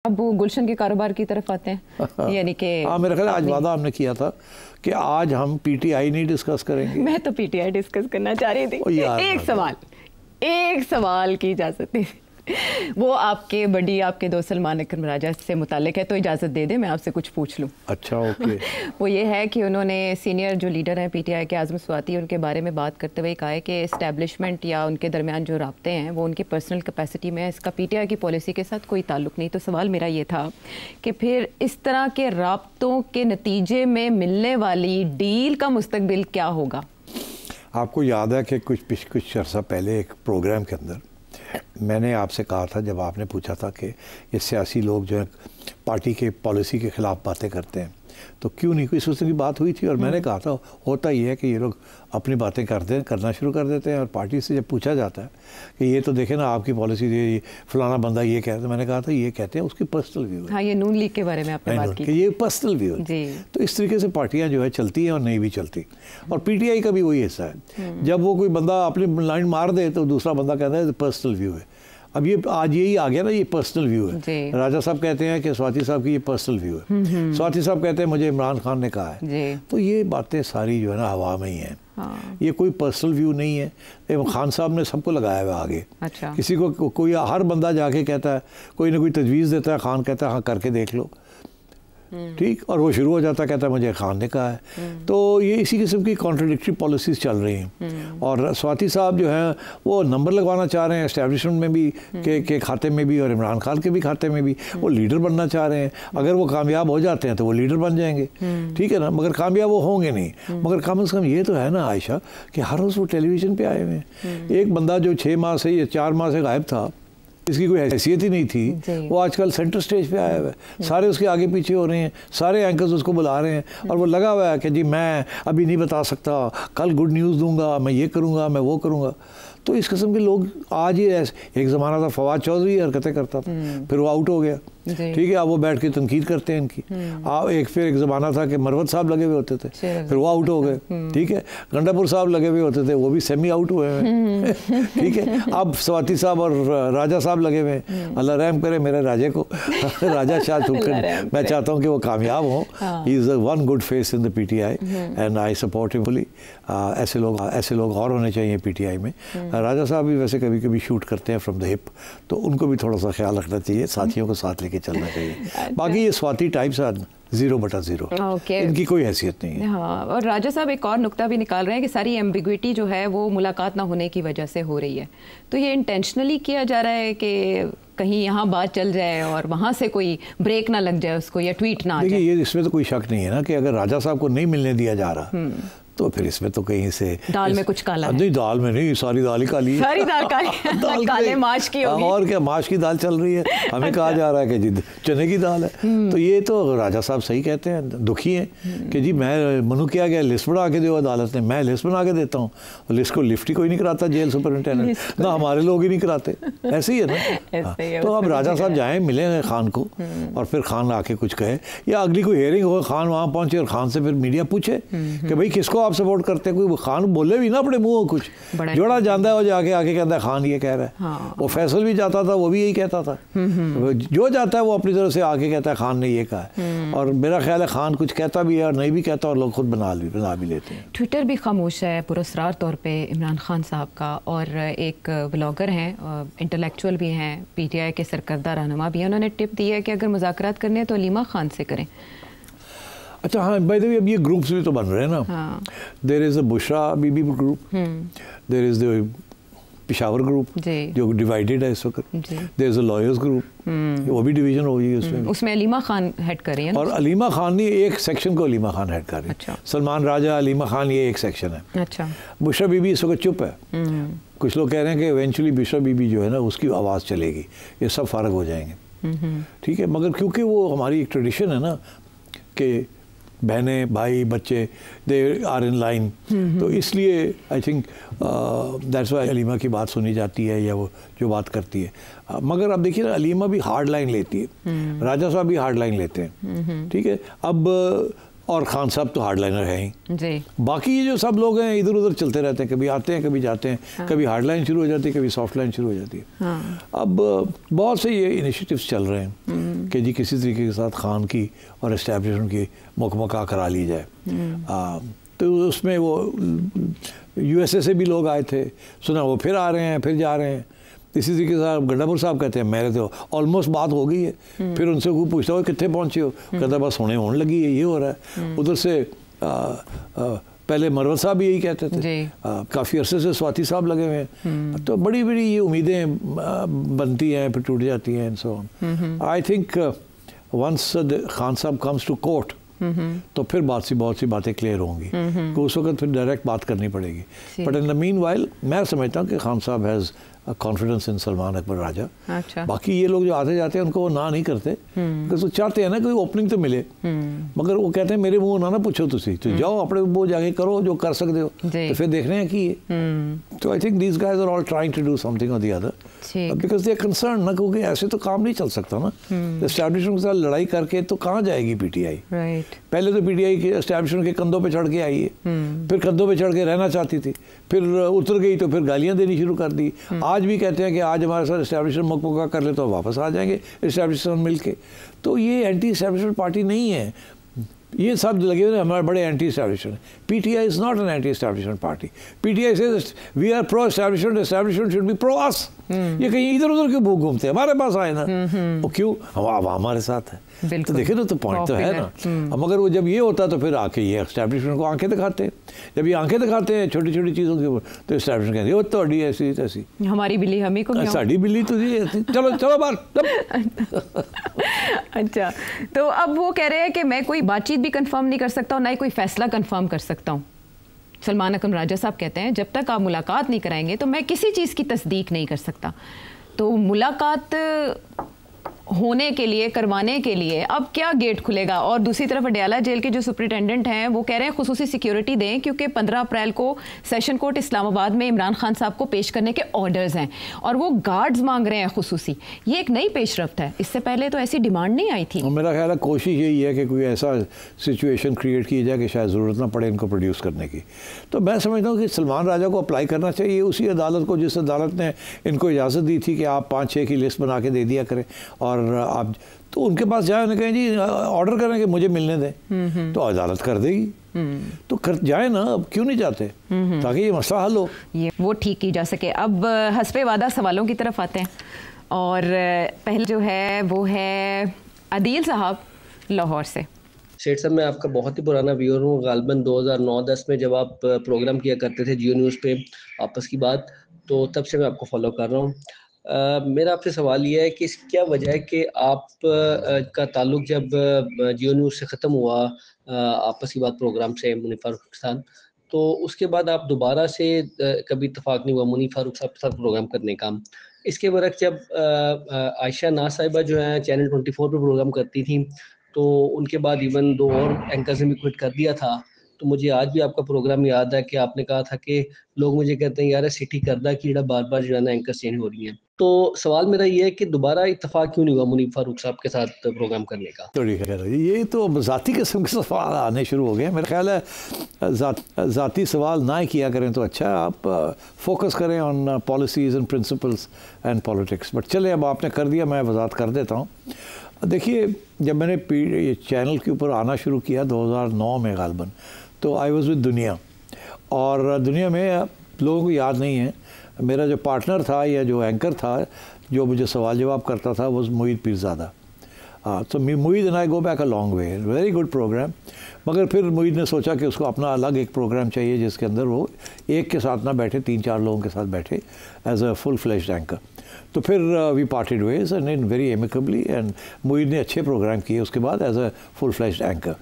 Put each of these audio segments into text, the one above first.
अब वो गुलशन के कारोबार की तरफ आते हैं यानी कि हाँ, मेरा ख्याल आज वादा हमने किया था कि आज हम पीटीआई नहीं डिस्कस करेंगे। मैं तो पीटीआई डिस्कस करना चाह रही थी। एक सवाल की इजाज़त दे। वो आपके बड़ी आपके दोस्त सलमान अकरम राजा से मुतालिक है, तो इजाज़त दे दे मैं आपसे कुछ पूछ लूँ। अच्छा, ओके। वो ये है कि उन्होंने सीनियर जो लीडर हैं पीटीआई के आज़म स्वाति, उनके बारे में बात करते हुए कहा है कि इस्टेब्लिशमेंट या उनके दरमियान जो राब्ते हैं वो उनकी पर्सनल कैपेसिटी में है, इसका पीटीआई की पॉलिसी के साथ कोई ताल्लुक नहीं। तो सवाल मेरा ये था कि फिर इस तरह के राब्तों के नतीजे में मिलने वाली डील का मुस्तकबिल क्या होगा? आपको याद है कि कुछ अर्सा पहले एक प्रोग्राम के अंदर मैंने आपसे कहा था, जब आपने पूछा था कि ये सियासी लोग जो है पार्टी के पॉलिसी के ख़िलाफ़ बातें करते हैं तो क्यों नहीं, कोई इस की बात हुई थी और मैंने कहा था होता ही है कि ये लोग अपनी बातें करना शुरू कर देते हैं और पार्टी से जब पूछा जाता है कि ये तो देखे ना आपकी पॉलिसी, ये फलाना बंदा ये कहता है, मैंने कहा था ये कहते हैं उसकी पर्सनल व्यू है। हाँ, ये नून लीग के बारे में आपने बात की कि ये पर्सनल व्यू है। तो इस तरीके से पार्टियां जो है चलती हैं और नहीं भी चलती, और पीटीआई का भी वही हिस्सा है। जब वो कोई बंदा अपनी लाइन मार दे तो दूसरा बंदा कहता है पर्सनल व्यू है। अब ये आज यही आ गया ना, ये पर्सनल व्यू है। राजा साहब कहते हैं कि स्वाति साहब की ये पर्सनल व्यू है, स्वाति साहब कहते हैं मुझे इमरान खान ने कहा है। तो ये बातें सारी जो है ना हवा में ही हैं। ये कोई पर्सनल व्यू नहीं है। खान साहब ने सबको लगाया हुआ आगे। अच्छा। किसी को कोई हर बंदा जाके कहता है, कोई ना कोई तजवीज़ देता है, खान कहता है हाँ करके देख लो, ठीक, और वो शुरू हो जाता कहता है मुझे खान ने कहा है। तो ये इसी किस्म की कॉन्ट्रडिक्टरी पॉलिसीज़ चल रही हैं। और स्वाति साहब जो हैं वो नंबर लगवाना चाह रहे हैं एस्टेब्लिशमेंट में भी के खाते में भी और इमरान खान के भी खाते में भी। वो लीडर बनना चाह रहे हैं। अगर वो कामयाब हो जाते हैं तो वो लीडर बन जाएंगे, ठीक है ना, मगर कामयाब वो होंगे नहीं। मगर कम से कम ये तो है ना आयशा कि हर रोज़ वो टेलीविज़न पर आए हुए हैं। एक बंदा जो 6 माह से या 4 माह से गायब था, इसकी कोई हैसियत ही नहीं थी, वो आजकल सेंटर स्टेज पे आया हुआ है। सारे उसके आगे पीछे हो रहे हैं, सारे एंकर्स उसको बुला रहे हैं और वो लगा हुआ है कि जी मैं अभी नहीं बता सकता, कल गुड न्यूज़ दूंगा, मैं ये करूंगा, मैं वो करूंगा। तो इस किस्म के लोग आज ही एक ज़माना था फवाद चौधरी हरकतें करता था, फिर वो आउट हो गया, ठीक है, अब वो बैठ के तनकीद करते हैं इनकी। फिर एक ज़माना था कि मरवत साहब लगे हुए होते थे, फिर वो आउट हो गए, ठीक है, गंडापुर साहब लगे हुए होते थे, वो भी सेमी आउट हुए हैं, ठीक है। अब स्वाति साहब और राजा साहब लगे हुए हैं। अल्लाह रहम करे मेरे राजे को, राजा शाह चुनकर मैं चाहता हूँ कि वो कामयाब हो। He is one good face in the PTI and I support him fully. ऐसे लोग और होने चाहिए पीटीआई में। राजा साहब भी वैसे कभी कभी शूट करते हैं फ्रॉम द हिप, तो उनको भी थोड़ा सा ख्याल रखना चाहिए, साथियों को साथ लेके चलना चाहिए। बाकी ये स्वाति टाइप्स 0/0, इनकी कोई हैसियत नहीं है। हाँ, और राजा साहब एक और नुक्ता भी निकाल रहे हैं कि सारी एम्बिग्विटी जो है वो मुलाकात ना होने की वजह से हो रही है। तो ये इंटेंशनली किया जा रहा है कि कहीं यहाँ बात चल जाए और वहाँ से कोई ब्रेक ना लग जाए उसको, या ट्वीट ना आ जाए। देखिए, ये इसमें तो कोई शक नहीं है ना कि अगर राजा साहब को नहीं मिलने दिया जा रहा तो फिर इसमें तो कहीं से दाल में कुछ काला है। नहीं, दाल में नहीं, सारी दाल ही काली है। सारी दाल काली काले माश की होगी। और क्या, माश की दाल चल रही है। हमें कहा जा रहा है कि जी चने की दाल है। तो ये तो राजा साहब सही कहते हैं, दुखी हैं कि जी मैं मनु किया गया लिस्ट बना के दो अदालत ने, मैं लिस्ट बना के देता हूँ, लिस्ट को लिफ्ट ही कोई नहीं कराता जेल सुपरिटेंडेंट, ना हमारे लोग ही नहीं कराते। ऐसे ही है ना। तो अब राजा साहब जाएँ, मिले खान को और फिर खान आके कुछ कहे, या अगली कोई हेयरिंग हो, खान वहाँ पहुँचे और खान से फिर मीडिया पूछे कि भाई किसको आप सपोर्ट करते हैं। कोई खान बोले भी ना अपने मुंह कुछ जोड़ा जाता है, वो जाके आके कहता है खान ये कह रहा है। हाँ। वो फैसल भी जाता था, वो भी यही कहता था। जो जाता है वो अपनी तरफ से आके कहता है खान ने ये कहा है। और मेरा ख्याल है खान कुछ कहता भी है और नहीं भी कहता, और लोग खुद बना भी लेते हैं। ट्विटर भी खामोश है पुरस्कार तौर पे इमरान खान साहब का, और एक ब्लॉगर हैं, इंटेलेक्चुअल भी हैं, पीटीआई के सरकर्दा रहनुमा भी हैं, उन्होंने टिप दी है कि अगर मुज़ाकरात करने हैं तो अलीमा खान से करें। अच्छा, हाँ, बाय द वे अब ये ग्रुप्स भी तो बन रहे हैं ना। हाँ। There is a Bushra Bibi group, there is the Peshawar group जो डिवाइडेड है इस वक्त, there is a lawyers group, वो भी डिवीजन हो गई है उसमें अलीमा खान हेड कर रही है, और अलीमा खान ने एक सेक्शन को अलीमा खान हेड कर रही है। अच्छा। सलमान राजा, अलीमा खान, ये एक सेक्शन है। अच्छा। बुशरा बीबी इस वक्त चुप है। कुछ लोग कह रहे हैं कि इवेंचुअली बुशरा बीबी जो है ना उसकी आवाज़ चलेगी, ये सब फारग हो जाएंगे, ठीक है। मगर क्योंकि वो हमारी एक ट्रेडिशन है ना कि बहनें भाई बच्चे दे आर इन लाइन, तो इसलिए I think that's why Aleema की बात सुनी जाती है या वो जो बात करती है। मगर अब देखिए ना, अलीमा भी हार्ड लाइन लेती है, राजा साहब भी हार्ड लाइन लेते हैं, ठीक है। अब और खान साहब तो हार्डलाइनर हैं ही जी। बाकी ये जो सब लोग हैं इधर उधर चलते रहते हैं, कभी आते हैं कभी जाते हैं। हाँ। कभी हार्डलाइन शुरू हो जाती है, कभी सॉफ्ट लाइन शुरू हो जाती है। हाँ। अब बहुत से ये इनिशिएटिव्स चल रहे हैं कि जी किसी तरीके के साथ खान की और एस्टैब्लिशमेंट की मुकमका करा ली जाए। तो उसमें वो USA से भी लोग आए थे, सुना वो फिर आ रहे हैं, फिर जा रहे हैं। इसी तरीके से गंडापुर साहब कहते हैं मेरे तो ऑलमोस्ट बात हो गई है। फिर उनसे कोई पूछता हो कितने पहुंचे हो, कहता बस होने लगी है, ये हो रहा है। उधर से पहले मरवत साहब भी यही कहते थे। काफ़ी अरसे से स्वाति साहब लगे हुए हैं। तो बड़ी बड़ी ये उम्मीदें बनती हैं फिर टूट जाती हैं and so on. I think once Khan sahab comes to court तो फिर बहुत सी बातें क्लियर होंगी। तो उस वक्त फिर डायरेक्ट बात करनी पड़ेगी। बट इन द मीनवाइल मैं समझता हूँ कि खान साहब has confidence in Salman Akbar Raja. अच्छा। बाकी ये लोग जो आते जाते हैं उनको वो ना नहीं करते, बिकॉज वो चाहते हैं ना कोई ओपनिंग तो मिले। मगर वो कहते हैं मेरे मुंह ना पूछो तुसी, तो जाओ अपने वो जाके करो जो कर सकते हो, तो फिर देखने हैं कि तो I think these guys are all trying to do something और the other because they are concern ना, क्योंकि ऐसे तो काम नहीं चल सकता ना। एस्टैब्लिशमेंट के साथ लड़ाई करके तो कहाँ जाएगी PTI। पहले तो PTI के एस्टैब्लिशमेंट के कंधों पे चढ़ के आई है, फिर कंधों पे चढ़ के रहना चाहती थी, फिर उतर गई तो फिर गालियाँ देनी शुरू कर दी। आज भी कहते हैं कि आज हमारे साथ एस्टैब्लिशमेंट मुकमका कर ले तो वापस आ जाएंगे एस्टैब्लिशमेंट मिल के। तो ये एंटी एस्टैब्लिशमेंट पार्टी नहीं है, ये सब लगे हुए हमारे बड़े anti establishment. PTI is not an anti establishment party. PTI says we are pro establishment, establishment should be pro us. ये कहीं इधर उधर क्यों घूमते हैं, हमारे पास आए ना, वो क्यों हमारे साथ है। तो देखे ना, तो पॉइंट तो है ना। अब मगर वो जब ये होता तो फिर आके ये एस्टैब्लिशमेंट को आंखें दिखाते हैं। जब ये आंखें दिखाते हैं छोटी छोटी चीज़ों के ऊपर, तो एस्टैब्लिशमेंट कहते हैं वो तो ऐसी तैसी, हमारी बिल्ली हमी को, साड़ी बिल्ली तो जी चलो चलो बाहर। अच्छा, तो अब वो कह रहे हैं कि मैं कोई बातचीत भी कंफर्म नहीं कर सकता हूँ, ना ही कोई फैसला कंफर्म कर सकता हूँ। सलमान अकबर राजा साहब कहते हैं जब तक आप मुलाकात नहीं कराएंगे तो मैं किसी चीज़ की तस्दीक नहीं कर सकता। तो मुलाकात होने के लिए, करवाने के लिए अब क्या गेट खुलेगा? और दूसरी तरफ अडयाला जेल के जो सुपरिटेंडेंट हैं वो कह रहे हैं खुसूसी सिक्योरिटी दें, क्योंकि 15 अप्रैल को सेशन कोर्ट इस्लामाबाद में इमरान खान साहब को पेश करने के ऑर्डर्स हैं और वो गार्ड्स मांग रहे हैं खुसूसी। ये एक नई पेशरफ्त है, इससे पहले तो ऐसी डिमांड नहीं आई थी। मेरा ख्याल है कोशिश यही है कि कोई ऐसा सिचुएशन क्रिएट की जाए कि शायद ज़रूरत ना पड़े इनको प्रोड्यूस करने की। तो मैं समझता हूँ कि सलमान राजा को अप्लाई करना चाहिए उसी अदालत को जिस अदालत ने इनको इजाज़त दी थी कि आप 5-6 की लिस्ट बना के दे दिया करें और आप तो उनके पास जाए, उन्हें कहें जी ऑर्डर करें कि मुझे मिलने दें, तो अदालत कर देगी। तो कर जाए ना, अब क्यों नहीं जाते, ताकि ये मसला हल हो, ये वो ठीक की जा सके। अब हस्बे वादा सवालों की तरफ आते हैं और पहले जो है वो है अदील साहब लाहौर से। शेठ साहब, मैं आपका बहुत ही पुराना व्यूअर हूँ। गालबन 2009-10 में जब आप प्रोग्राम किया करते थे जियो न्यूज़ पे आपस की बात, तो तब से मैं आपको फॉलो कर रहा हूँ। मेरा आपसे सवाल ये है कि क्या वजह है कि आप का ताल्लुक जब जियो न्यूज़ से ख़त्म हुआ आपस की बात प्रोग्राम से मुनीर फारूक के साथ, तो उसके बाद आप दोबारा से कभी इत्तेफाक नहीं हुआ मुनीर फारूक साहब के साथ प्रोग्राम करने का? इसके बरक्स जब आयशा नाज साहिबा जो है चैनल 24 पर प्रोग्राम करती थी, तो उनके बाद इवन 2 और एंकर्स ने भी क्विट कर दिया था। तो मुझे आज भी आपका प्रोग्राम याद है कि आपने कहा था कि लोग मुझे कहते हैं यार सिटी करदा कि बार-बार जो है ना एंकर चेंज हो रही हैं। तो सवाल मेरा ये है कि दोबारा इत्तेफाक क्यों नहीं हुआ मुनीर फारूक साहब के साथ प्रोग्राम करने का? तो ये तो ज़ाती किस्म के सवाल आने शुरू हो गए। मेरा ख्याल है ज़ाती सवाल ना किया करें तो अच्छा है, आप फोकस करें on policies and principles and politics. But चले, अब आपने कर दिया, मैं वजाहत कर देता हूँ। देखिए, जब मैंने ये चैनल के ऊपर आना शुरू किया 2009 में गालबन, तो आई वॉज विद दुनिया, और दुनिया में लोगों को याद नहीं है, मेरा जो पार्टनर था या जो एंकर था जो मुझे सवाल जवाब करता था वो मोईद पीरज़ादा। तो Moeed and I go back a long way, very good programme. मगर फिर मोईद ने सोचा कि उसको अपना अलग एक प्रोग्राम चाहिए जिसके अंदर वो एक के साथ ना बैठे, 3-4 लोगों के साथ बैठे as a full fleshed anchor. तो फिर we parted ways and in very amicably, and Moeed ने अच्छे प्रोग्राम किए उसके बाद as a full fleshed anchor.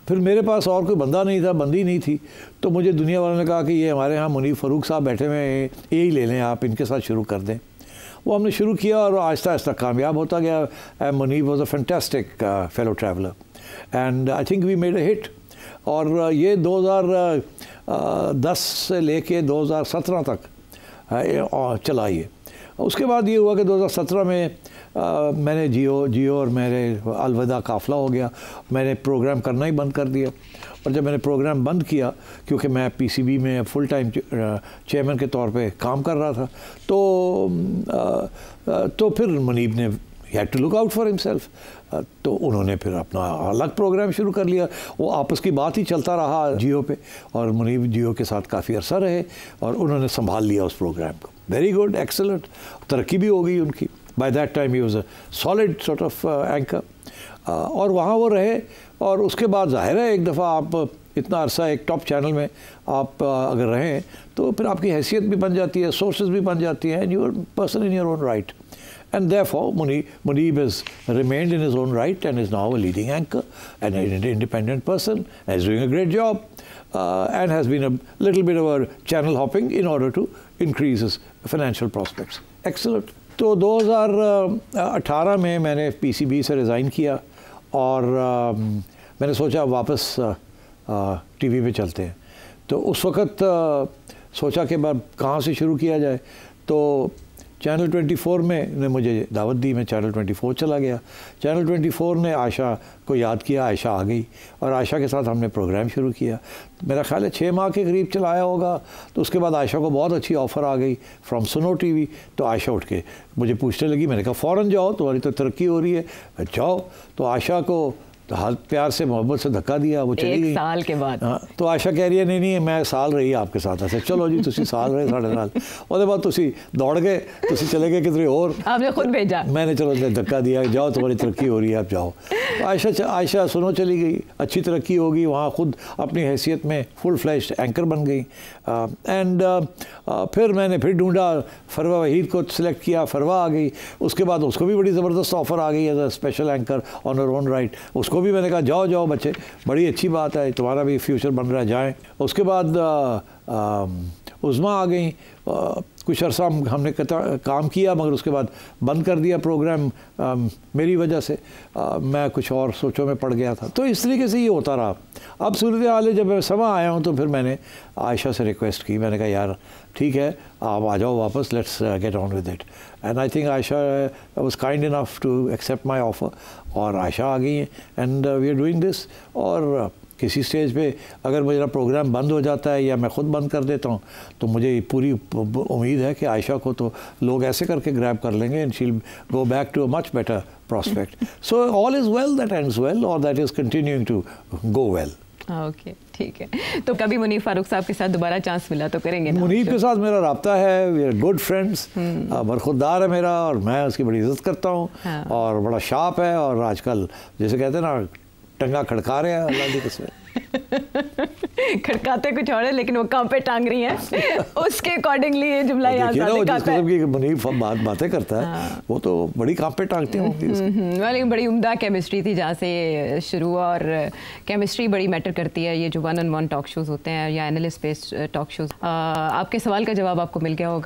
फिर मेरे पास और कोई बंदा नहीं था, बंदी नहीं थी, तो मुझे दुनिया वालों ने कहा कि ये हमारे यहाँ मुनीर फारूक साहब बैठे हुए हैं, यही ले लें, आप इनके साथ शुरू कर दें। वो हमने शुरू किया और आहिस्ता आहिस्ता कामयाब होता गया। Munir was a fantastic fellow traveller and I think we made a hit. और ये 2010 से लेके 2017 तक चला ये। उसके बाद ये हुआ कि 2017 में मैंने जियो और मेरे अलविदा काफ़िला हो गया, मैंने प्रोग्राम करना ही बंद कर दिया। और जब मैंने प्रोग्राम बंद किया, क्योंकि मैं पीसीबी में फुल टाइम चेयरमैन के तौर पे काम कर रहा था, तो फिर मुनीब ने he had to look out for himself, तो उन्होंने फिर अपना अलग प्रोग्राम शुरू कर लिया। वो आपस की बात ही चलता रहा जियो पे, और मुनीब जियो के साथ काफ़ी अरसा रहे और उन्होंने संभाल लिया उस प्रोग्राम को। वेरी गुड, एक्सेलेंट, तरक्की भी हो गई उनकी। By that time he was a solid sort of anchor, और वहाँ वो रहे। और उसके बाद जाहिर है एक दफ़ा आप इतना अरसा एक टॉप चैनल में आप अगर रहें तो फिर आपकी हैसियत भी बन जाती है, सोर्सेज भी बन जाती हैं, and you are person in your own right. And therefore, Muneeb has remained in his own right and is now a leading anchor and an independent person and is doing a great job, and has been a little bit of a channel hopping in order to increase his financial prospects. Excellent. तो 2018 में मैंने PCB से resign किया और मैंने सोचा वापस TV पे चलते हैं। तो उस वक़्त सोचा कि कहाँ से शुरू किया जाए, तो चैनल 24 में ने मुझे दावत दी, मैं चैनल 24 चला गया। चैनल 24 ने आयशा को याद किया, आयशा आ गई और आयशा के साथ हमने प्रोग्राम शुरू किया। मेरा ख्याल है 6 माह के करीब चलाया होगा। तो उसके बाद आयशा को बहुत अच्छी ऑफ़र आ गई फ्रॉम सुनो टीवी। तो आयशा उठ के मुझे पूछने लगी, मैंने कहा फ़ौरन जाओ, तुम्हारी तो तरक्की हो रही है, जाओ। तो आयशा को तो हाथ प्यार से मोहब्बत से धक्का दिया, वो चली गई। 1 साल के बाद। हाँ, तो आयशा कह रही है नहीं मैं साल रही आपके साथ। ऐसे चलो जी, तुसी साल रहे साढ़े साल, उसके बाद तुसी दौड़ गए, तुसी चले गए किधर और, आपने खुद भेजा। मैंने चलो धक्का दिया, जाओ तुम्हारी तरक्की हो रही है, आप जाओ। तो आयशा सुनो चली गई, अच्छी तरक्की होगी, वहाँ खुद अपनी हैसियत में फुल फ्लैश एंकर बन गई। एंड फिर मैंने फिर ढूंढा, फरवा वहीद को सिलेक्ट किया, फरवा आ गई। उसके बाद उसको भी बड़ी ज़बरदस्त ऑफ़र आ गई as a special anchor on her own right. उसको भी मैंने कहा जाओ बच्चे, बड़ी अच्छी बात है, तुम्हारा भी फ्यूचर बन रहा है, जाएँ। उसके बाद उज़्मा आ गई। कुछ अर्सा हमने काम किया, मगर उसके बाद बंद कर दिया प्रोग्राम मेरी वजह से। मैं कुछ और सोचों में पड़ गया था। तो इस तरीके से ये होता रहा। अब सूरत हाल है, जब मैं समय आया हूँ तो फिर मैंने आयशा से रिक्वेस्ट की, मैंने कहा यार ठीक है, आप आ जाओ वापस, let's get on with it. And I think Ayesha was kind enough to accept my offer, और आयशा आ गई and we are doing this. और किसी स्टेज पे अगर मेरा प्रोग्राम बंद हो जाता है या मैं ख़ुद बंद कर देता हूँ, तो मुझे पूरी उम्मीद है कि आयशा को तो लोग ऐसे करके ग्रैब कर लेंगे and she will go back to a much better prospect. So all is well that ends well, और that is continuing to go well. Okay, ठीक है। तो कभी मुनीब फारूक साहब के साथ दोबारा चांस मिला तो करेंगे ना? मुनीब के साथ मेरा रब्ता है, वी आर गुड फ्रेंड्स। बरखुरदार है मेरा और मैं उसकी बड़ी इज्जत करता हूँ। हाँ। और बड़ा शार्प है, और आजकल जैसे कहते हैं ना, टंगा खड़का रहे हैं, अल्लाह की कसम। खड़काते कुछ और है, लेकिन वो काम पे टांग रही हैं। उसके अकॉर्डिंगली ये जुमला याद आता है। की मुनीब बातें करता है, हाँ। वो तो बड़ी काम पे टांगती होंगी। वाली बड़ी उम्दा केमिस्ट्री थी जहाँ से शुरू हुआ, और केमिस्ट्री बड़ी मैटर करती है। ये जो 1-on-1 टॉक शोज़ होते हैं या एनालिस्ट बेस्ड टॉक शोज़, आपके सवाल का जवाब आपको मिल गया होगा।